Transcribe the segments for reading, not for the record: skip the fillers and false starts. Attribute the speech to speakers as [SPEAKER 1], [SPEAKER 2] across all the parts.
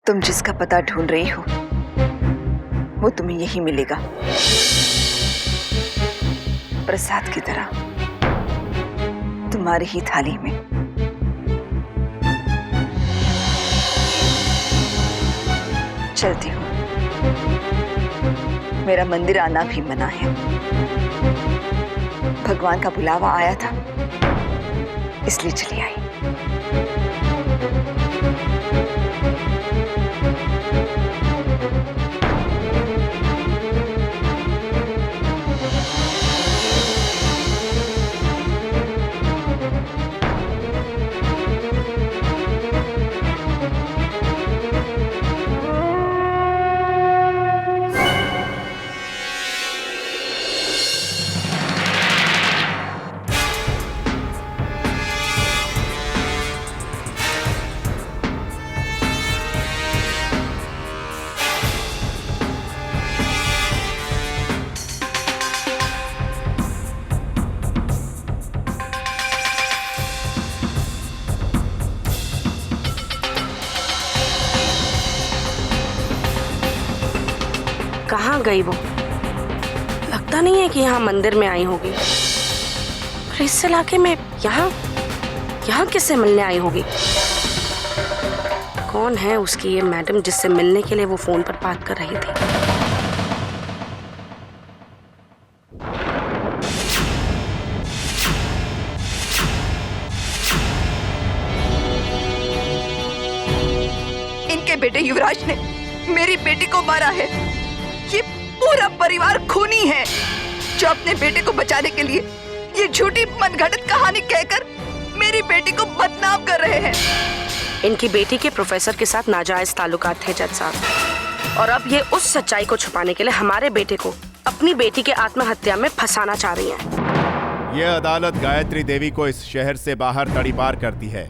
[SPEAKER 1] तुम जिसका पता ढूंढ रही हो वो तुम्हें यही मिलेगा, प्रसाद की तरह तुम्हारी ही थाली में। चलती हूँ, मेरा मंदिर आना भी मना है। भगवान का बुलावा आया था इसलिए चली आई।
[SPEAKER 2] कहाँ गई वो? लगता नहीं है कि यहाँ मंदिर में आई होगी। और इस इलाके में यहाँ किससे मिलने आई होगी? कौन है उसकी ये मैडम जिससे मिलने के लिए वो फोन पर बात कर रही थी?
[SPEAKER 1] इनके बेटे युवराज ने मेरी बेटी को मारा है। ये पूरा परिवार खूनी है जो अपने बेटे को बचाने के लिए ये झूठी मनगढ़ंत कहानी कहकर मेरी बेटी को बदनाम कर रहे हैं।
[SPEAKER 2] इनकी बेटी के प्रोफेसर के साथ नाजायज ताल्लुकात थे जज साहब, और अब ये उस सच्चाई को छुपाने के लिए हमारे बेटे को अपनी बेटी के आत्महत्या में फंसाना चाह रही हैं।
[SPEAKER 3] ये अदालत गायत्री देवी को इस शहर से बाहर तड़ीपार करती है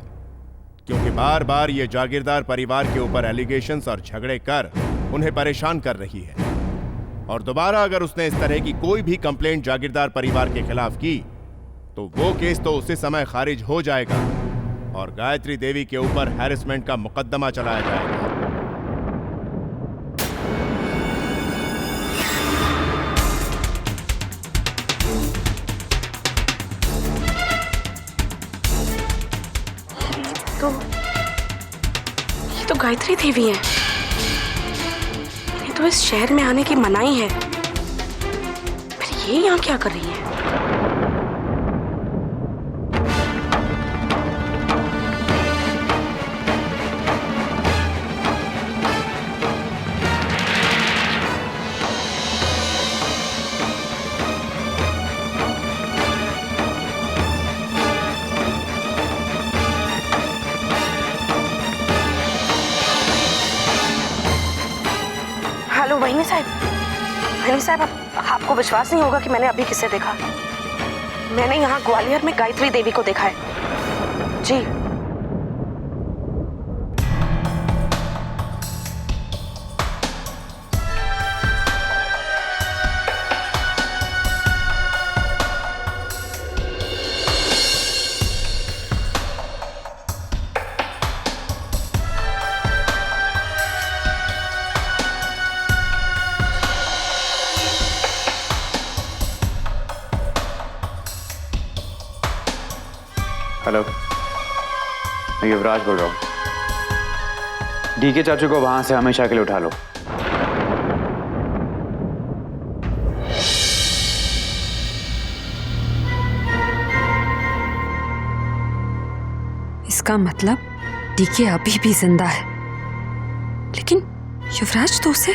[SPEAKER 3] क्योंकि बार बार ये जागीरदार परिवार के ऊपर एलिगेशंस और झगड़े कर उन्हें परेशान कर रही है। और दोबारा अगर उसने इस तरह की कोई भी कंप्लेंट जागीरदार परिवार के खिलाफ की तो वो केस तो उसी समय खारिज हो जाएगा और गायत्री देवी के ऊपर हैरेसमेंट का मुकदमा चलाया जाएगा।
[SPEAKER 2] ये तो गायत्री देवी है। इन्हें तो इस शहर में आने की मनाही है, फिर ये यहाँ क्या कर रही है? हेलो वहीनी साहब, आपको विश्वास नहीं होगा कि मैंने अभी किसे देखा। मैंने यहाँ ग्वालियर में गायत्री देवी को देखा है जी।
[SPEAKER 4] हेलो, मैं युवराज बोल रहा हूँ। डीके चाचू को वहां से हमेशा के लिए उठा लो।
[SPEAKER 5] इसका मतलब डीके अभी भी जिंदा है, लेकिन युवराज तो उसे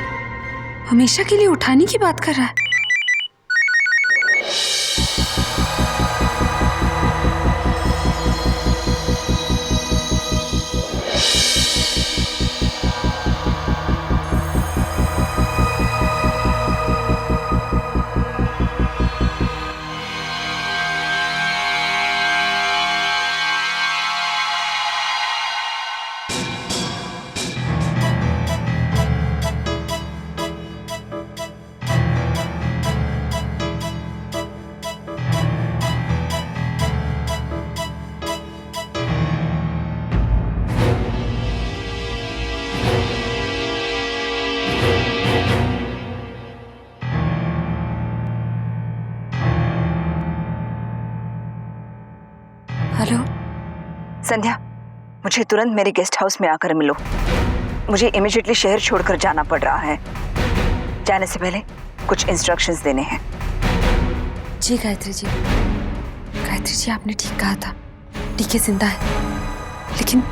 [SPEAKER 5] हमेशा के लिए उठाने की बात कर रहा है। हेलो।
[SPEAKER 1] संध्या, मुझे तुरंत मेरे गेस्ट हाउस में आकर मिलो। मुझे इमीडिएटली शहर छोड़कर जाना पड़ रहा है। जाने से पहले कुछ इंस्ट्रक्शंस देने हैं।
[SPEAKER 5] जी गायत्री जी, गायत्री जी आपने ठीक कहा था, डीके जिंदा है, लेकिन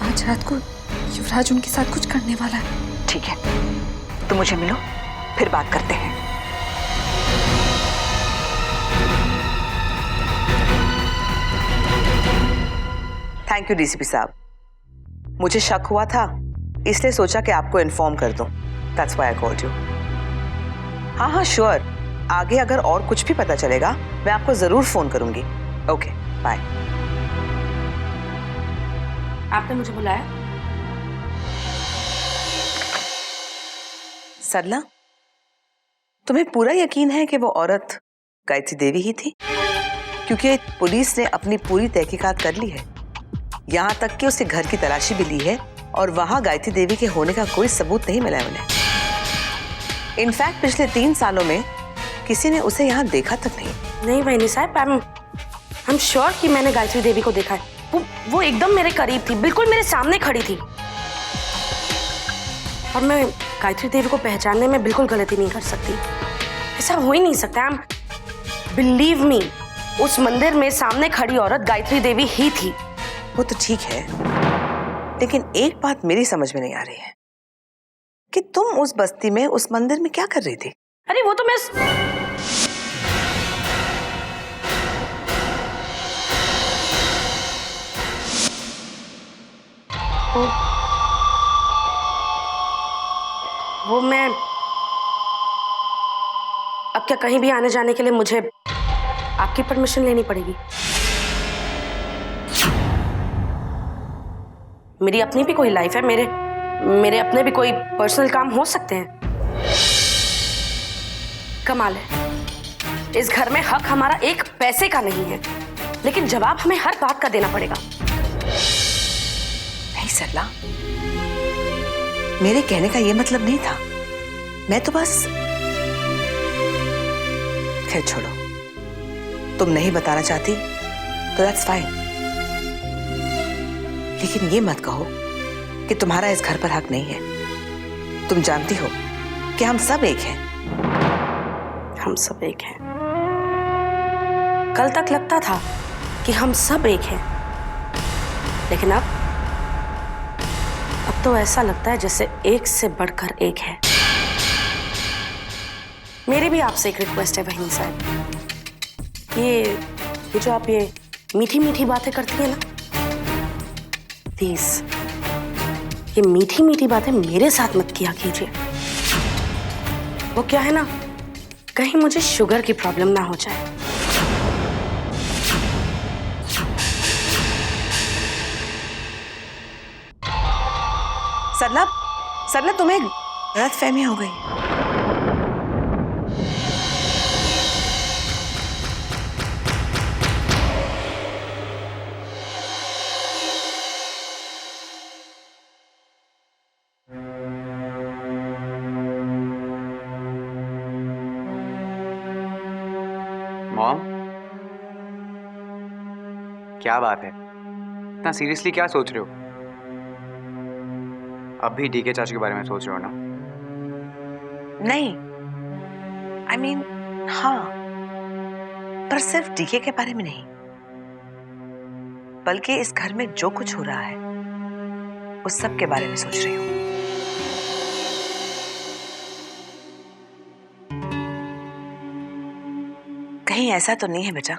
[SPEAKER 5] आज रात को युवराज उनके साथ कुछ करने वाला है।
[SPEAKER 1] ठीक है, तो मुझे मिलो, फिर बात करते हैं।
[SPEAKER 6] थैंक यू डीसीपी साहब। मुझे शक हुआ था, इसलिए सोचा कि आपको इन्फॉर्म कर दूं। That's why I called you. हाँ श्योर, आगे अगर और कुछ भी पता चलेगा मैं आपको जरूर फोन करूंगी। Okay bye.
[SPEAKER 2] आपने मुझे बुलाया?
[SPEAKER 6] सरला, तुम्हें पूरा यकीन है कि वो औरत गायत्री देवी ही थी? क्योंकि पुलिस ने अपनी पूरी तहकीकात कर ली है, यहाँ तक कि उसे घर की तलाशी भी ली है और वहां गायत्री देवी के होने का कोई सबूत नहीं मिला है उन्हें। इनफैक्ट पिछले 3 सालों में किसी ने उसे यहाँ देखा तक नहीं।
[SPEAKER 2] नहीं बहनी साहब, आई एम श्योर कि मैंने गायत्री देवी को देखा है। वो एकदम मेरे करीब थी, बिल्कुल मेरे सामने खड़ी थी। और मैं गायत्री देवी को पहचानने में बिल्कुल गलती नहीं कर सकती। ऐसा हो ही नहीं सकता। बिलीव मी, उस मंदिर में सामने खड़ी औरत गायत्री देवी ही थी।
[SPEAKER 6] वो तो ठीक है, लेकिन एक बात मेरी समझ में नहीं आ रही है कि तुम उस बस्ती में उस मंदिर में क्या कर रही थी?
[SPEAKER 2] अरे वो तो मैं वो मैं अब क्या कहीं भी आने जाने के लिए मुझे आपकी परमिशन लेनी पड़ेगी? मेरी अपनी भी कोई लाइफ है, मेरे अपने भी कोई पर्सनल काम हो सकते हैं। कमाल है, इस घर में हक हमारा एक पैसे का नहीं है, लेकिन जवाब हमें हर बात का देना पड़ेगा।
[SPEAKER 6] नहीं सरला, मेरे कहने का ये मतलब नहीं था। मैं तो बस, खैर छोड़ो, तुम नहीं बताना चाहती तो दैट्स फाइन, लेकिन ये मत कहो कि तुम्हारा इस घर पर हक नहीं है। तुम जानती हो कि हम सब एक हैं।
[SPEAKER 2] हम सब एक हैं। कल तक लगता था कि हम सब एक हैं, लेकिन अब तो ऐसा लगता है जैसे एक से बढ़कर एक है। मेरी भी आपसे एक रिक्वेस्ट है बहनी साहब, ये जो आप ये मीठी मीठी बातें करती है ना, प्लीज ये मीठी मीठी बातें मेरे साथ मत किया कीजिए। वो क्या है ना, कहीं मुझे शुगर की प्रॉब्लम ना हो जाए।
[SPEAKER 6] सरला, सरला तुम्हें गलतफहमी हो गई।
[SPEAKER 4] मॉम, क्या बात है? इतना सीरियसली क्या सोच रहे हो? अब भी डीके चाचू के बारे में सोच रहे हो ना?
[SPEAKER 6] नहीं, I mean, हाँ, पर सिर्फ डीके के बारे में नहीं, बल्कि इस घर में जो कुछ हो रहा है उस सब के बारे में सोच रही हूँ। कहीं ऐसा तो नहीं है बेटा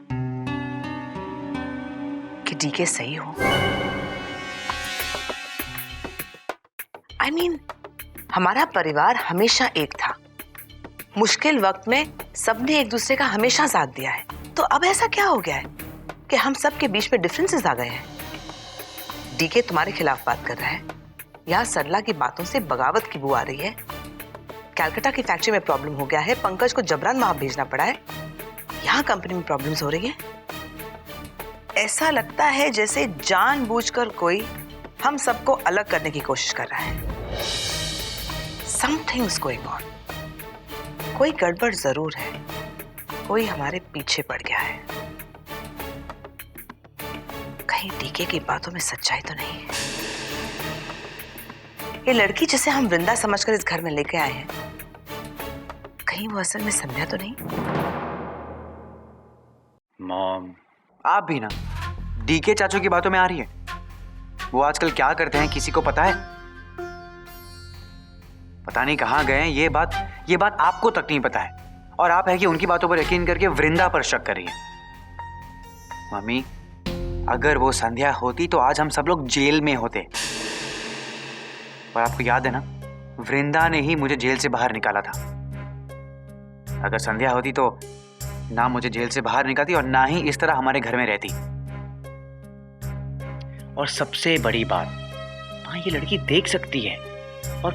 [SPEAKER 6] कि डीके सही हो? I mean, हमारा परिवार हमेशा एक था। मुश्किल वक्त में सबने एक दूसरे का हमेशा साथ दिया है। तो अब ऐसा क्या हो गया है कि हम सब के बीच में डिफरेंसेस आ गए हैं? डीके तुम्हारे खिलाफ बात कर रहा है, यहाँ सरला की बातों से बगावत की बू आ रही है, कैलकाटा की फैक्ट्री में प्रॉब्लम हो गया है, पंकज को जबरन वहां भेजना पड़ा है, यहाँ कंपनी में प्रॉब्लम्स हो रही है। ऐसा लगता है जैसे जानबूझकर कोई हम सबको अलग करने की कोशिश कर रहा है। Something's going on. कोई गड़बड़ जरूर है, कोई हमारे पीछे पड़ गया है। कहीं डीके की बातों में सच्चाई तो नहीं है? ये लड़की जिसे हम वृंदा समझकर इस घर में लेके आए हैं, कहीं वो असल में संध्या तो नहीं?
[SPEAKER 4] मॉम, आप भी ना डीके चाचू की बातों में आ रही है। वो आजकल क्या करते हैं किसी को पता है? पता नहीं कहां गए हैं। ये बात आपको तक नहीं पता है, और आप है कि उनकी बातों पर यकीन करके वृंदा पर शक कर रही हैं। मम्मी, अगर वो संध्या होती तो आज हम सब लोग जेल में होते। और आपको याद है ना, वृंदा ने ही मुझे जेल से बाहर निकाला था। अगर संध्या होती तो ना मुझे जेल से बाहर निकालती और ना ही इस तरह हमारे घर में रहती। और सबसे बड़ी बात, मां ये लड़की देख सकती है और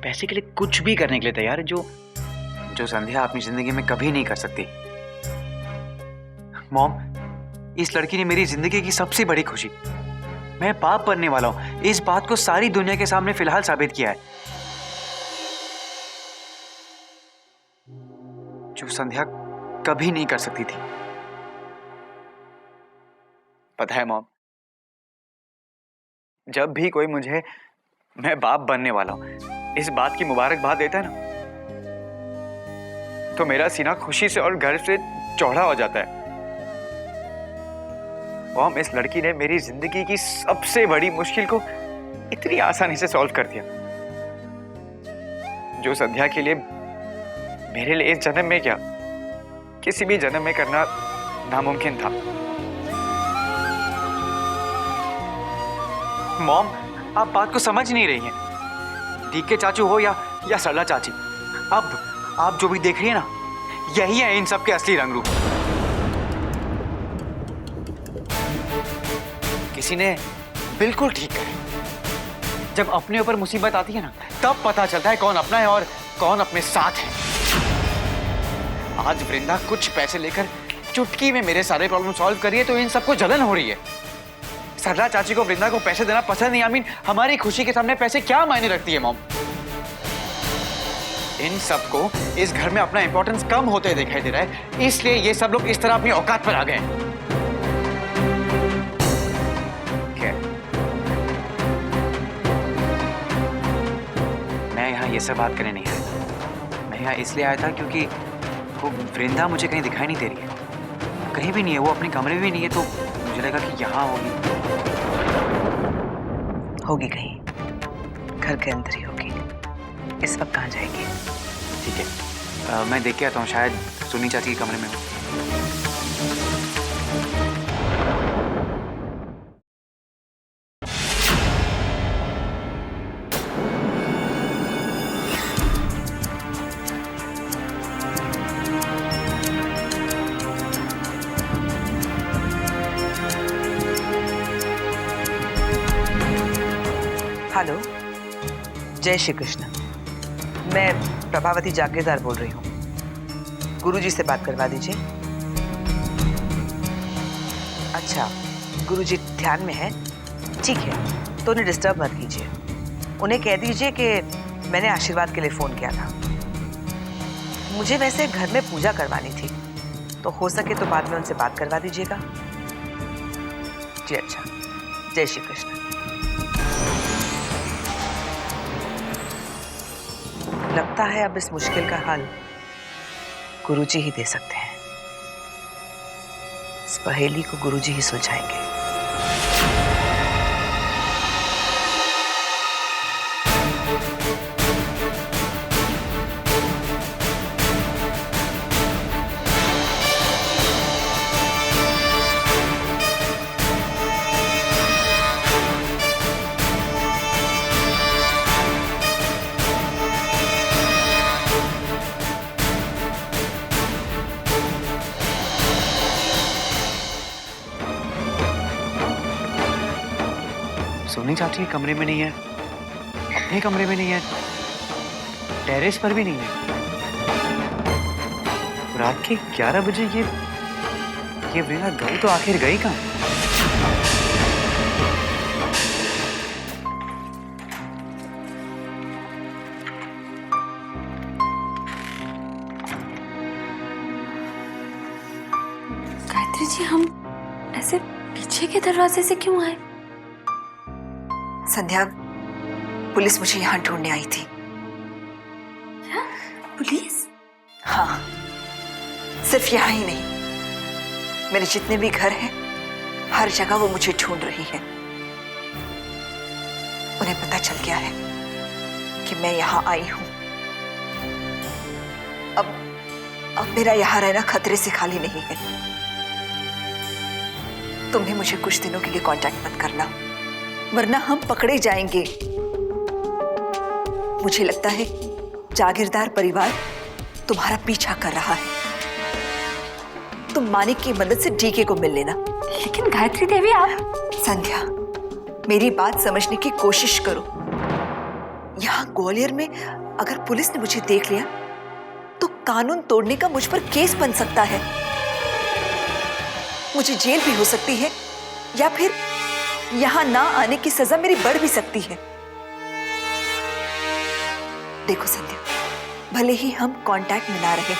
[SPEAKER 4] पैसे के लिए कुछ भी करने के लिए तैयार है, जो संध्या अपनी जिंदगी में कभी नहीं कर सकती। मॉम, इस लड़की ने मेरी जिंदगी की सबसे बड़ी खुशी, मैं बाप बनने वाला हूं, इस बात को सारी दुनिया के सामने फिलहाल साबित किया है। जो संध्या कभी नहीं कर सकती थी। पता है मॉम, जब भी कोई मुझे मैं बाप बनने वाला हूं इस बात की मुबारकबाद देता है ना, तो मेरा सीना खुशी से और गर्व से चौड़ा हो जाता है। मॉम, इस लड़की ने मेरी जिंदगी की सबसे बड़ी मुश्किल को इतनी आसानी से सॉल्व कर दिया, जो संध्या के लिए मेरे लिए इस जन्म में क्या किसी भी जन्म में करना नामुमकिन था। मॉम, आप बात को समझ नहीं रही हैं। डीके चाचू हो या सरला चाची, अब आप जो भी देख रही है ना, यही है इन सब के असली रंग रूप। किसी ने बिल्कुल ठीक कहा, जब अपने ऊपर मुसीबत आती है ना, तब पता चलता है कौन अपना है और कौन अपने साथ है। आज वृंदा कुछ पैसे लेकर चुटकी में मेरे सारे प्रॉब्लम सॉल्व करिए तो इन सबको जलन हो रही है। सरला चाची को वृंदा को पैसे देना पसंद नहीं। आमीन, हमारी खुशी के सामने पैसे क्या मायने रखती है मॉम? इन सबको इस घर में अपना इंपॉर्टेंस कम होते दिखाई दे रहा है, इसलिए ये सब लोग इस तरह अपनी औकात पर आ गए हैं। मैं यहाँ ये सब बात करने नहीं आया। मैं यहाँ इसलिए आया था क्योंकि वो वृंदा मुझे कहीं दिखाई नहीं दे रही है, कहीं भी नहीं है। वो अपने कमरे में भी नहीं है, तो मुझे लगा कि यहाँ
[SPEAKER 6] होगी कहीं घर के अंदर ही होगी। इस वक्त कहाँ जाएगी?
[SPEAKER 4] ठीक है, मैं देख के आता हूँ, शायद सुनी चाची के कमरे में हो।
[SPEAKER 6] हेलो, जय श्री कृष्ण। मैं प्रभावती जागीरदार बोल रही हूँ। गुरुजी से बात करवा दीजिए। अच्छा, गुरुजी ध्यान में है? ठीक है, तो उन्हें डिस्टर्ब मत कीजिए। उन्हें कह दीजिए कि मैंने आशीर्वाद के लिए फ़ोन किया था। मुझे वैसे घर में पूजा करवानी थी, तो हो सके तो बाद में उनसे बात करवा दीजिएगा। जी अच्छा, जय श्री कृष्ण। लगता है अब इस मुश्किल का हल गुरुजी ही दे सकते हैं। इस पहेली को गुरुजी ही सुलझाएंगे।
[SPEAKER 4] सोनी चाची के कमरे में नहीं है, अपने कमरे में नहीं है, टेरेस पर भी नहीं है। रात के 11 बजे ये वृंदा गई तो आखिर गई कहाँ?
[SPEAKER 5] गायत्री जी, हम ऐसे पीछे के दरवाजे से क्यों आए?
[SPEAKER 1] संध्या, पुलिस मुझे यहाँ ढूंढने आई थी।
[SPEAKER 5] क्या? पुलिस?
[SPEAKER 1] हाँ, सिर्फ यहाँ ही नहीं, मेरे जितने भी घर हैं, हर जगह वो मुझे ढूंढ रही है। उन्हें पता चल गया है कि मैं यहाँ आई हूं। अब मेरा यहाँ रहना खतरे से खाली नहीं है। तुम्हें मुझे कुछ दिनों के लिए कांटेक्ट मत करना, वरना हम पकड़े जाएंगे। मुझे लगता है जागीरदार परिवार तुम्हारा पीछा कर रहा है। तुम मानिक की मदद से डीके को मिल लेना।
[SPEAKER 5] लेकिन गायत्री देवी, आप...
[SPEAKER 1] संध्या, मेरी बात समझने की कोशिश करो। यहाँ ग्वालियर में अगर पुलिस ने मुझे देख लिया तो कानून तोड़ने का मुझ पर केस बन सकता है। मुझे जेल भी हो सकती है, या फिर यहाँ ना आने की सजा मेरी बढ़ भी सकती है। देखो संध्या, भले ही हम कांटेक्ट में ना रहे,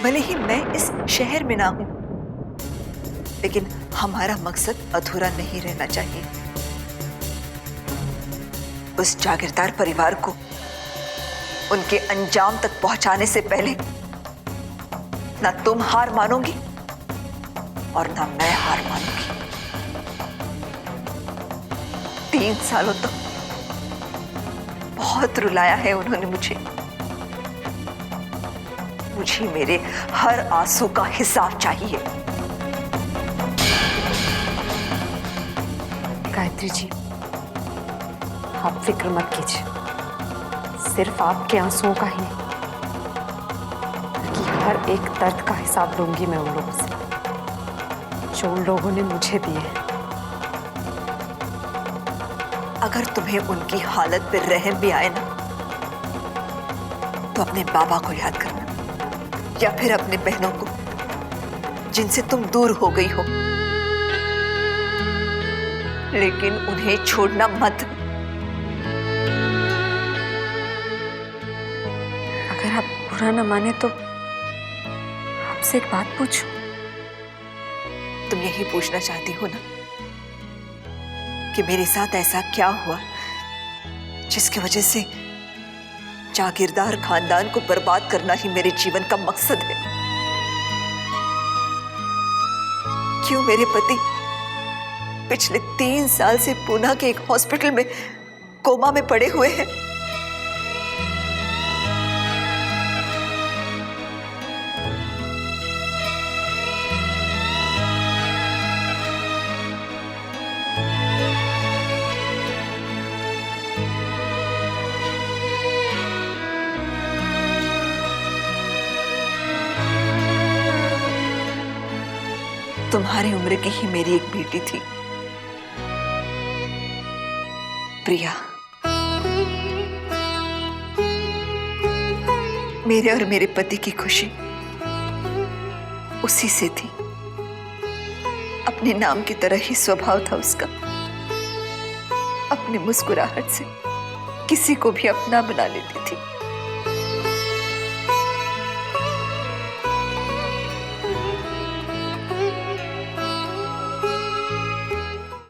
[SPEAKER 1] भले ही मैं इस शहर में ना हूं, लेकिन हमारा मकसद अधूरा नहीं रहना चाहिए। उस जागीरदार परिवार को उनके अंजाम तक पहुंचाने से पहले ना तुम हार मानोगी और ना मैं हार मानूंगी। 3 सालों तक बहुत रुलाया है उन्होंने मुझे मेरे हर आंसू का हिसाब चाहिए।
[SPEAKER 5] गायत्री जी, आप फिक्र मत कीजिए। सिर्फ आपके आंसुओं का ही नहीं, बल्कि हर एक दर्द का हिसाब लूंगी मैं उन लोगों से, जो उन लोगों ने मुझे दिए हैं।
[SPEAKER 1] अगर तुम्हें उनकी हालत पर रहम भी आए ना, तो अपने बाबा को याद करना, या फिर अपने बहनों को जिनसे तुम दूर हो गई हो, लेकिन उन्हें छोड़ना मत।
[SPEAKER 5] अगर आप बुरा न माने तो आपसे एक बात पूछूं?
[SPEAKER 1] तुम यही पूछना चाहती हो ना कि मेरे साथ ऐसा क्या हुआ जिसकी वजह से जागीरदार खानदान को बर्बाद करना ही मेरे जीवन का मकसद है। क्यों मेरे पति पिछले 3 साल से पूना के एक हॉस्पिटल में कोमा में पड़े हुए हैं? तुम्हारी उम्र की ही मेरी एक बेटी थी, प्रिया। मेरे और मेरे पति की खुशी उसी से थी। अपने नाम की तरह ही स्वभाव था उसका। अपनी मुस्कुराहट से किसी को भी अपना बना लेती थी।